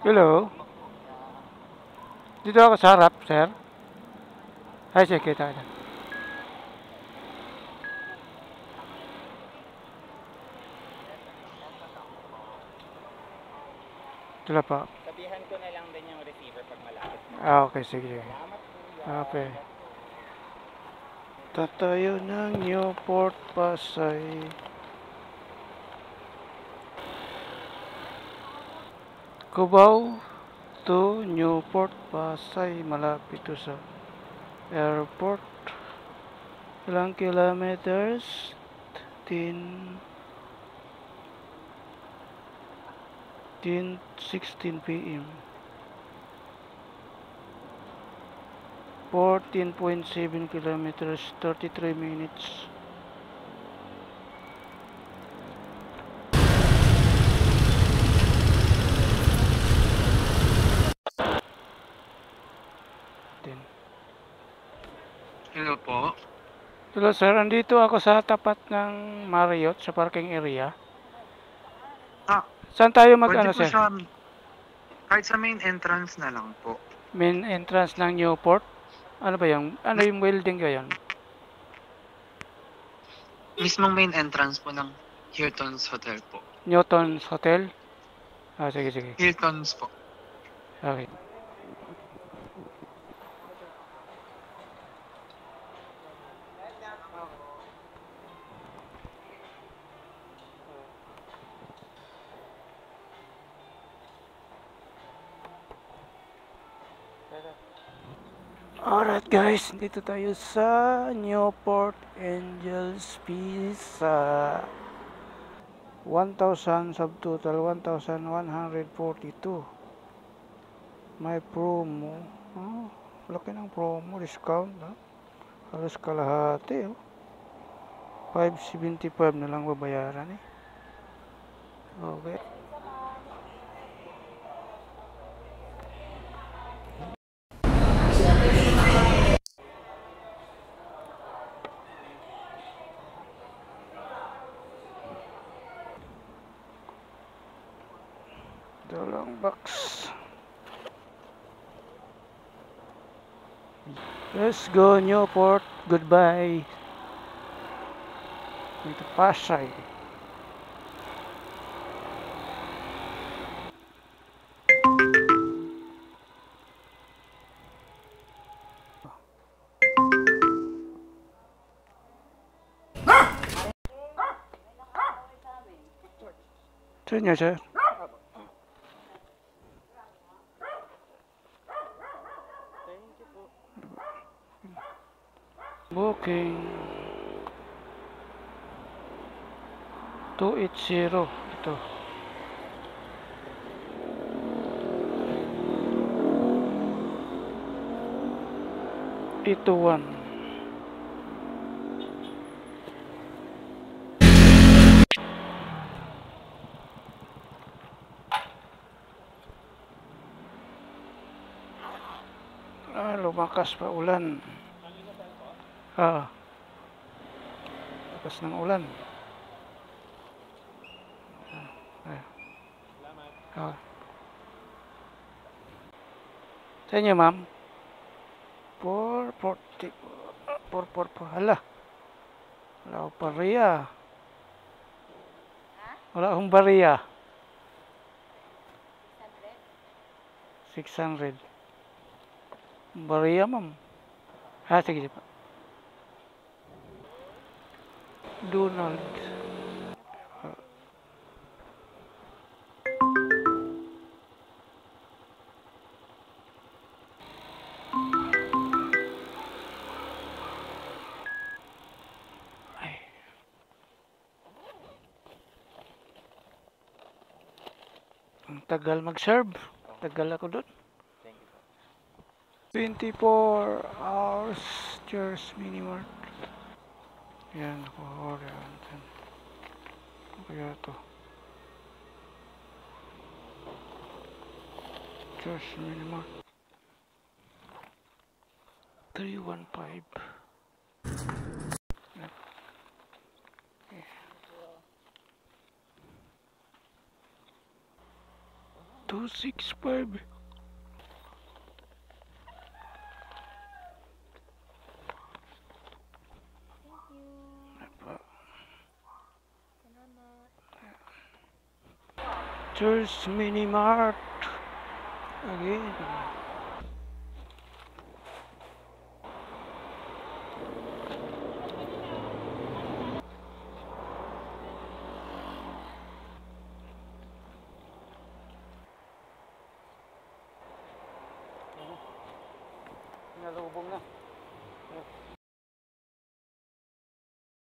Hello. Dito ako sa harap, sir. Ay, sige, kita. Tula po. Sabihan ko na lang din yung receiver pag malapit na. Okay, sige. Salamat kuya. Okay. Tatayo ng Newport, Pasay. Cubao to Newport, Pasay. Malapit to sa airport. Ilang kilometers? 10:16 p.m. 14.7 kilometers, 33 minutes. Hello po. Hello sir, andito ako sa tapat ng Marriott sa parking area. Ah, Saan tayo pwede mag-ano po sir? kahit sa main entrance na lang po. Main entrance ng Newport? Ano ba yung, ano yung building ko yun? Mismong main entrance po ng Hilton's Hotel po. Newton's Hotel? Ah, sige, sige. Hilton's po. Okay. Alright guys, dito tayo sa Newport Angels Pizza. 1,000 subtotal 1,142. May promo. Oh, laki ng promo, discount. Halos kalahati. 575 na lang babayaran eh. Okay. Dalawang box. Let's go Newport. Goodbye. Dito Pasay. Sa inyo sir? Booking 280 ito. Ito 1. Lumakas pa ulan. Lakas ng ulan. Sa inyo, ma'am? 440. 444. Hala. Wala akong bariya. Wala akong bariya. 600. Bariya, ma'am. Sige pa. Donald. Ang tagal mag-serve. Tagal ako doon. 24 hours Cheers Minimart. Yan, order. Ano kaya ito? Cheers Minimart. 315. 265. Cheers Mini Mart again. Nalubong na.